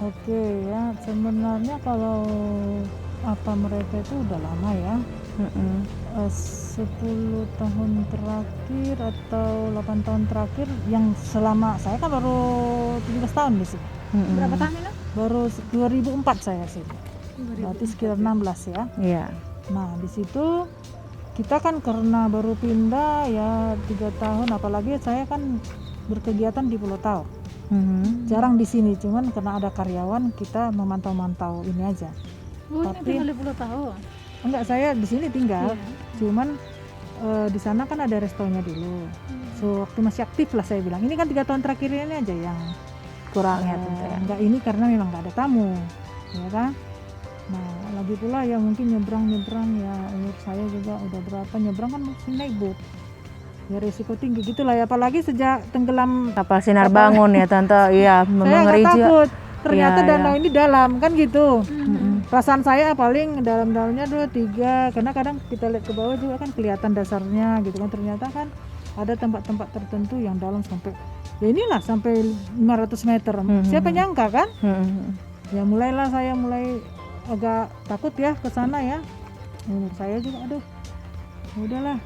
Oke ya, sebenarnya kalau apa mereka itu udah lama ya. 10 tahun terakhir atau 8 tahun terakhir yang selama saya kan baru 17 tahun di sini. Berapa tahun itu? Baru 2004 saya sih. Berarti sekitar 16 ya. Iya. Nah, di situ kita kan karena baru pindah ya 3 tahun, apalagi saya kan berkegiatan di Pulau Tau. Jarang di sini, cuman karena ada karyawan kita memantau-mantau ini aja. Oh, ini Tapi- tinggal di Pulau Tahu. Enggak, saya di sini tinggal, Iya. cuman di sana kan ada restonya dulu. So waktu masih aktif lah saya bilang. Ini kan 3 tahun terakhir ini aja yang Kurangnya tentu ya. enggak, ini karena memang nggak ada tamu, ya kan. Nah lagi pula ya mungkin nyebrang ya, umur saya juga udah berapa, nyebrang kan mesti naik boat. Ya risiko tinggi gitulah ya, apalagi sejak tenggelam. Kapal sinar bangun ya tante. Iya, Saya mengeri nggak juga. takut, ternyata Iya, danau iya. ini dalam kan gitu. Perasaan saya paling dalam-dalamnya 2-3, karena kadang kita lihat ke bawah juga kan kelihatan dasarnya gitu kan, ternyata kan ada tempat-tempat tertentu yang dalam sampai ya inilah sampai 500 meter. Siapa nyangka kan? Ya mulailah saya agak takut ya ke sana ya. Umur saya juga aduh. Ya udahlah.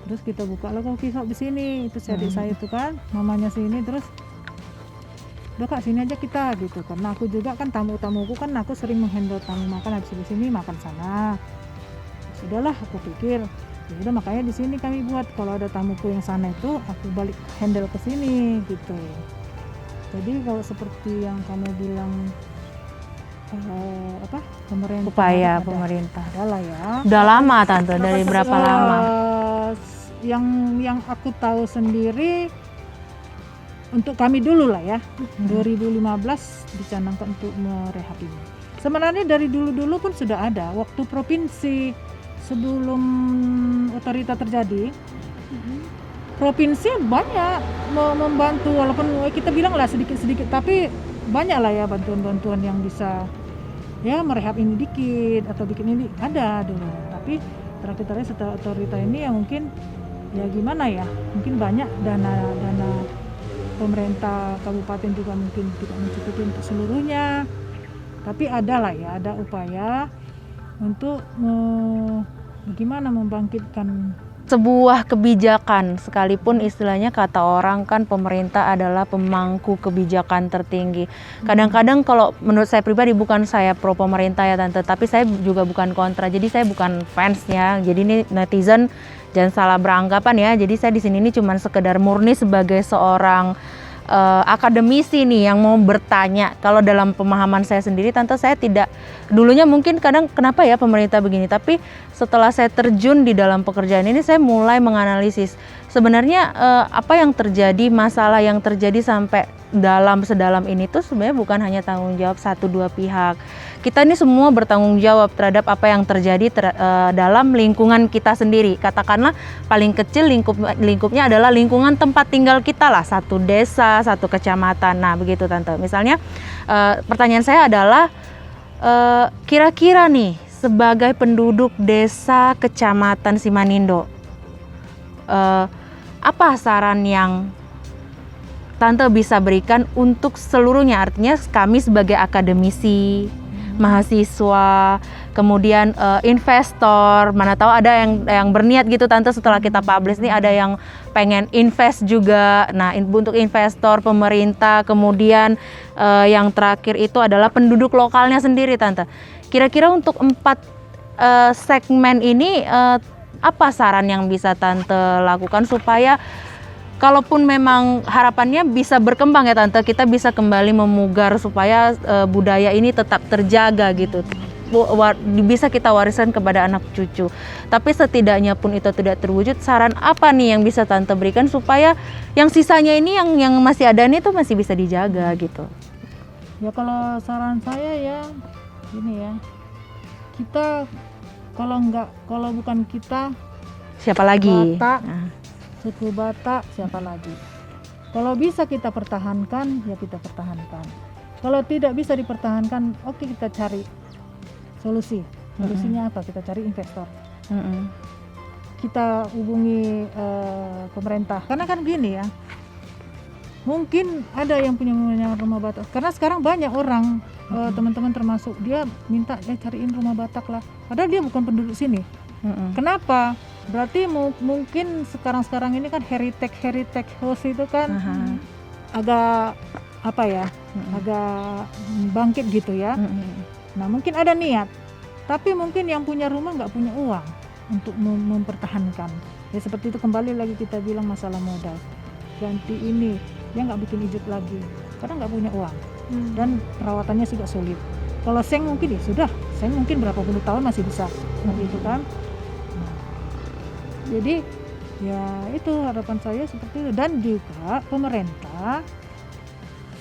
Terus kita buka lah coffee shop di sini. Itu adik saya itu kan, mamanya sini, terus udah Kak sini aja kita gitu, karena aku juga kan tamu-tamuku kan aku sering menghandle tamu makan habis di sini makan sana. Sudahlah aku pikir ya udah, makanya di sini kami buat kalau ada tamuku yang sana itu aku balik handle ke sini gitu. Jadi kalau seperti yang kamu bilang pemerintah Upaya ada, pemerintah. adalah ya. Udah lama tante, dari berapa lama? Yang aku tahu sendiri untuk kami dulu lah ya, 2015 dicanangkan untuk merehab ini. Sebenarnya dari dulu pun sudah ada, waktu provinsi sebelum otorita terjadi, provinsi banyak membantu, walaupun kita bilang lah sedikit-sedikit, tapi banyak lah ya bantuan-bantuan yang bisa ya merehab ini dikit atau bikin ini ada dulu. Tapi terakhir setelah otorita ini ya mungkin ya gimana ya, mungkin banyak dana pemerintah kabupaten juga mungkin tidak mencukupi untuk seluruhnya, tapi ada lah ya, ada upaya untuk bagaimana membangkitkan Sebuah kebijakan, sekalipun istilahnya kata orang kan pemerintah adalah pemangku kebijakan tertinggi. Kadang-kadang kalau menurut saya pribadi, bukan saya pro pemerintah ya tante, tapi saya juga bukan kontra, jadi saya bukan fansnya. Jadi ini netizen jangan salah beranggapan ya. Jadi saya di sini ini cuma sekedar murni sebagai seorang akademisi nih yang mau bertanya. Kalau dalam pemahaman saya sendiri tante, saya tidak, dulunya mungkin kadang kenapa ya pemerintah begini, tapi setelah saya terjun di dalam pekerjaan ini saya mulai menganalisis sebenarnya apa yang terjadi, masalah yang terjadi sampai sedalam ini tuh sebenarnya bukan hanya tanggung jawab 1-2 pihak. Kita ini semua bertanggung jawab terhadap apa yang terjadi dalam lingkungan kita sendiri. Katakanlah paling kecil lingkupnya adalah lingkungan tempat tinggal kita lah, satu desa, satu kecamatan. Nah begitu tante. Misalnya pertanyaan saya adalah kira-kira nih sebagai penduduk desa kecamatan Simanindo, apa saran yang tante bisa berikan untuk seluruhnya? Artinya kami sebagai akademisi, mahasiswa, kemudian investor, mana tahu ada yang berniat gitu tante, setelah kita publish nih ada yang pengen invest juga. Nah untuk investor, pemerintah, kemudian yang terakhir itu adalah penduduk lokalnya sendiri tante. Kira-kira untuk 4 segmen ini apa saran yang bisa tante lakukan supaya kalaupun memang harapannya bisa berkembang ya tante, kita bisa kembali memugar supaya budaya ini tetap terjaga gitu, bisa kita wariskan kepada anak cucu. Tapi setidaknya pun itu tidak terwujud, saran apa nih yang bisa tante berikan supaya yang sisanya ini yang masih ada ini tuh masih bisa dijaga gitu? Ya kalau saran saya ya ini ya, kita kalau bukan kita Siapa lagi? Batak, suku Batak, siapa lagi? Kalau bisa kita pertahankan, ya kita pertahankan. Kalau tidak bisa dipertahankan, oke kita cari solusi. Solusinya apa? Kita cari investor. Kita hubungi pemerintah. Karena kan gini ya, mungkin ada yang punya rumah Batak, karena sekarang banyak orang teman-teman termasuk dia minta cariin rumah Batak lah, padahal dia bukan penduduk sini. Kenapa? Berarti mungkin sekarang ini kan heritage house itu kan agak apa ya, agak bangkit gitu ya. Nah mungkin ada niat, tapi mungkin yang punya rumah nggak punya uang untuk mempertahankan. Ya seperti itu, kembali lagi kita bilang masalah modal. Ganti ini, dia nggak bikin ijut lagi, karena nggak punya uang dan perawatannya juga sulit. Kalau seng mungkin ya sudah, seng mungkin berapa puluh tahun masih bisa, gitu kan. Nah, jadi ya itu harapan saya seperti itu. Dan juga pemerintah,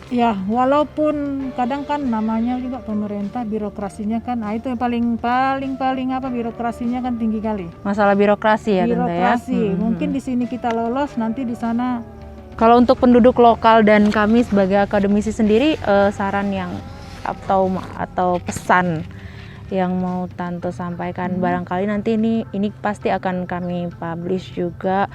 ya walaupun kadang kan namanya juga pemerintah, birokrasinya kan, itu yang paling apa, birokrasinya kan tinggi kali. Masalah birokrasi ya, birokrasi. Tante ya. Mungkin di sini kita lolos, nanti di sana. Kalau untuk penduduk lokal dan kami sebagai akademisi sendiri, saran yang atau pesan yang mau Tante sampaikan, barangkali nanti ini pasti akan kami publish juga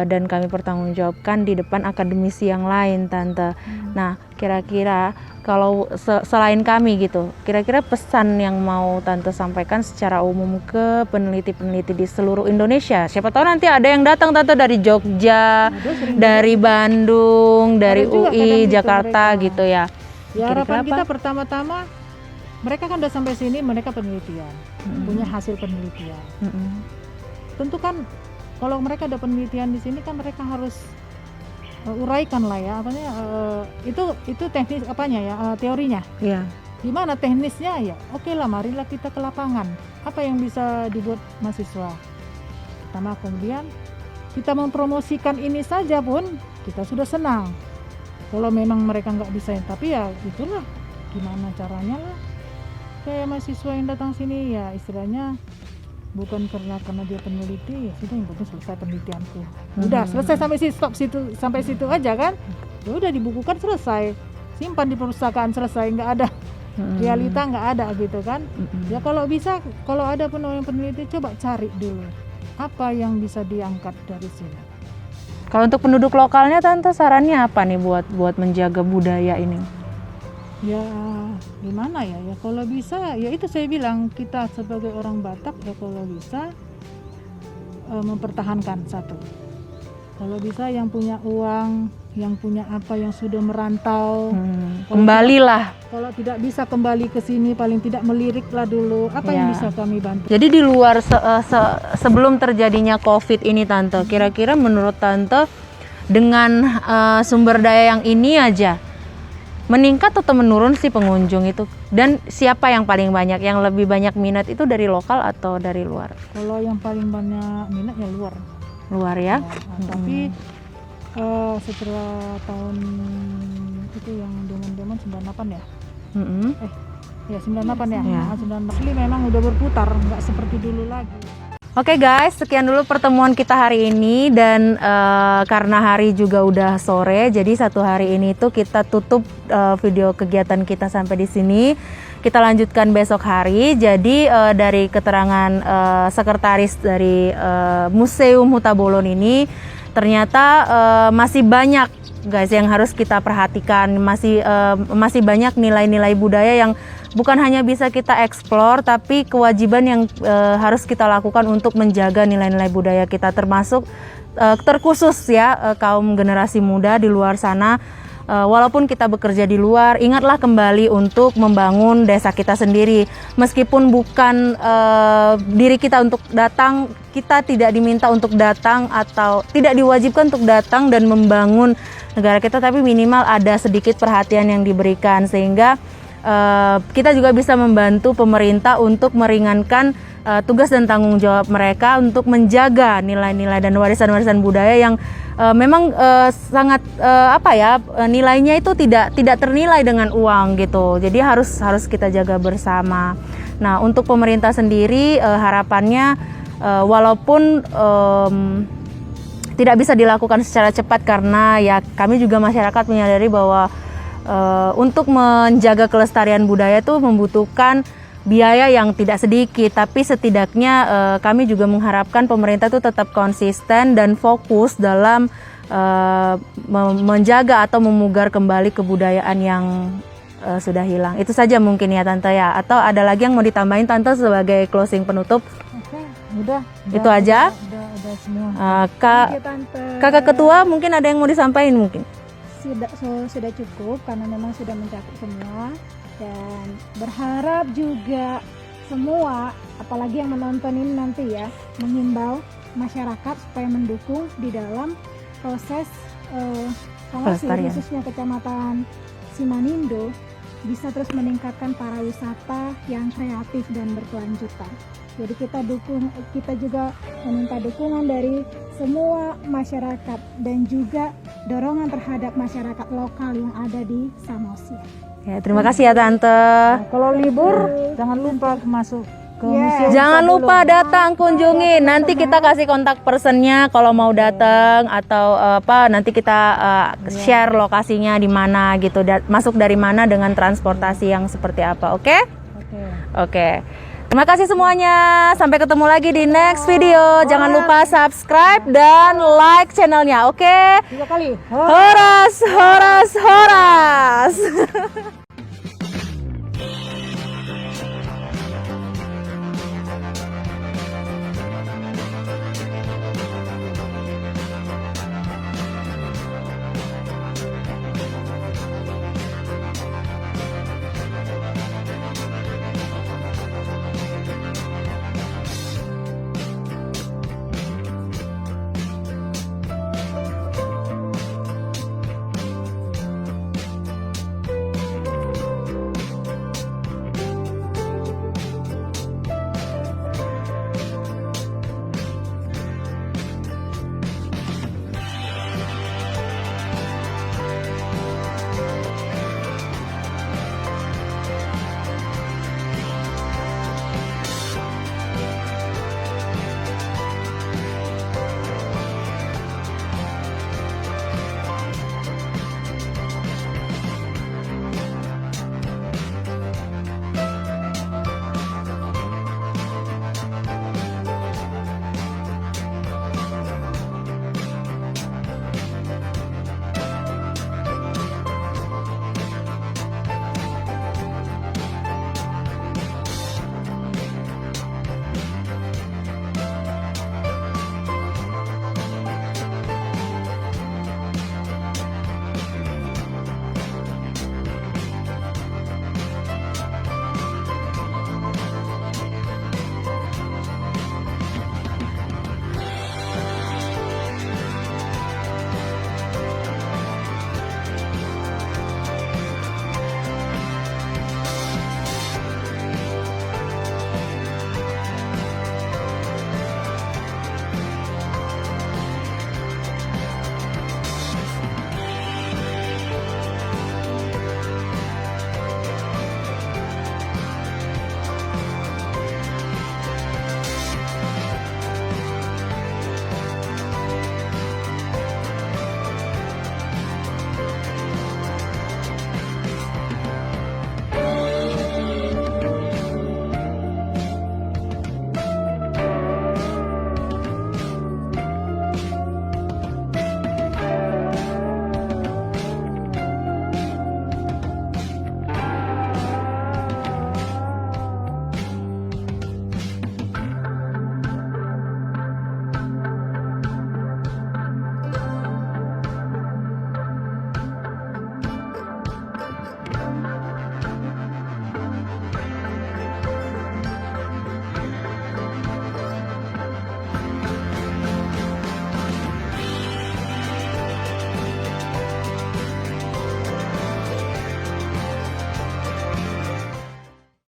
dan kami pertanggungjawabkan di depan akademisi yang lain, Tante. Nah, kira-kira kalau selain kami gitu, kira-kira pesan yang mau Tante sampaikan secara umum ke peneliti-peneliti di seluruh Indonesia. Siapa tahu nanti ada yang datang, Tante, dari Jogja, dari Bandung, dari UI, Jakarta gitu ya. Ya harapan kita pertama-tama, mereka kan udah sampai sini, mereka penelitian, punya hasil penelitian. Tentu kan kalau mereka ada penelitian di sini kan mereka harus uraikan lah ya, itu teknis teorinya. Iya. Gimana teknisnya ya? Oke lah, marilah kita ke lapangan. Apa yang bisa dibuat mahasiswa? Pertama, kemudian kita mempromosikan ini saja pun kita sudah senang. Kalau memang mereka nggak bisa, tapi ya itulah gimana caranya lah. Kayak mahasiswa yang datang sini ya istilahnya bukan karena dia peneliti, ya sudah, yang penting selesai penelitianku. Udah selesai sampai situ aja kan. Ya udah dibukukan, selesai. Simpan di perpustakaan, selesai, nggak ada realita, nggak ada gitu kan. Ya kalau bisa, kalau ada yang peneliti, coba cari dulu apa yang bisa diangkat dari sini. Kalau untuk penduduk lokalnya, Tante, sarannya apa nih buat menjaga budaya ini? Ya gimana ya, kalau bisa ya itu saya bilang, kita sebagai orang Batak ya kalau bisa mempertahankan satu. Kalau bisa yang punya uang, yang punya apa, yang sudah merantau, kembalilah. Kalau tidak bisa kembali ke sini, paling tidak meliriklah dulu apa yang bisa kami bantu. Jadi di luar sebelum terjadinya COVID ini, Tante, kira-kira menurut Tante dengan sumber daya yang ini aja, meningkat atau menurun sih pengunjung itu? Dan siapa yang paling banyak, yang lebih banyak minat itu dari lokal atau dari luar? Kalau yang paling banyak minat ya luar. Luar ya? Tapi setelah tahun itu yang Demon 98 ya? Ya 98 ya? Ya. 98 asli memang udah berputar, nggak seperti dulu lagi. Oke guys, sekian dulu pertemuan kita hari ini, dan karena hari juga udah sore, jadi satu hari ini tuh kita tutup video kegiatan kita sampai di sini. Kita lanjutkan besok hari. Jadi dari keterangan sekretaris dari Museum Huta Bolon ini, ternyata masih banyak guys yang harus kita perhatikan, masih banyak nilai-nilai budaya yang bukan hanya bisa kita eksplor, tapi kewajiban yang harus kita lakukan untuk menjaga nilai-nilai budaya kita, termasuk terkhusus ya kaum generasi muda di luar sana. Walaupun kita bekerja di luar, ingatlah kembali untuk membangun desa kita sendiri. Meskipun bukan diri kita untuk datang, kita tidak diminta untuk datang atau tidak diwajibkan untuk datang dan membangun negara kita, tapi minimal ada sedikit perhatian yang diberikan, sehingga kita juga bisa membantu pemerintah untuk meringankan tugas dan tanggung jawab mereka untuk menjaga nilai-nilai dan warisan-warisan budaya yang memang sangat nilainya itu tidak ternilai dengan uang gitu. Jadi harus kita jaga bersama. Nah, untuk pemerintah sendiri harapannya walaupun tidak bisa dilakukan secara cepat, karena ya kami juga masyarakat menyadari bahwa untuk menjaga kelestarian budaya itu membutuhkan biaya yang tidak sedikit, tapi setidaknya kami juga mengharapkan pemerintah itu tetap konsisten dan fokus dalam menjaga atau memugar kembali kebudayaan yang sudah hilang. Itu saja mungkin ya Tante ya. Atau ada lagi yang mau ditambahin Tante sebagai closing penutup? Oke, udah Itu aja? Udah semua. Kak, Kakak Ketua mungkin ada yang mau disampaikan mungkin? Sudah cukup karena memang sudah mencakup semua, dan berharap juga semua, apalagi yang menonton ini nanti ya, mengimbau masyarakat supaya mendukung di dalam proses promosi, Pelestarian. khususnya Kecamatan Simanindo bisa terus meningkatkan pariwisata yang kreatif dan berkelanjutan. Jadi kita juga meminta dukungan dari semua masyarakat dan juga dorongan terhadap masyarakat lokal yang ada di Samosir. Ya, terima kasih ya Tante. Nah, kalau libur jangan lupa masuk ke museum. Jangan Sabulun. lupa datang kunjungi. Nanti kita kasih kontak personnya kalau mau datang atau nanti kita share lokasinya di mana gitu. Masuk dari mana dengan transportasi yang seperti apa. Oke? Oke. Oke. Terima kasih semuanya. Sampai ketemu lagi di next video. Jangan lupa subscribe dan like channelnya. Oke? 3 kali. Horas, horas, horas.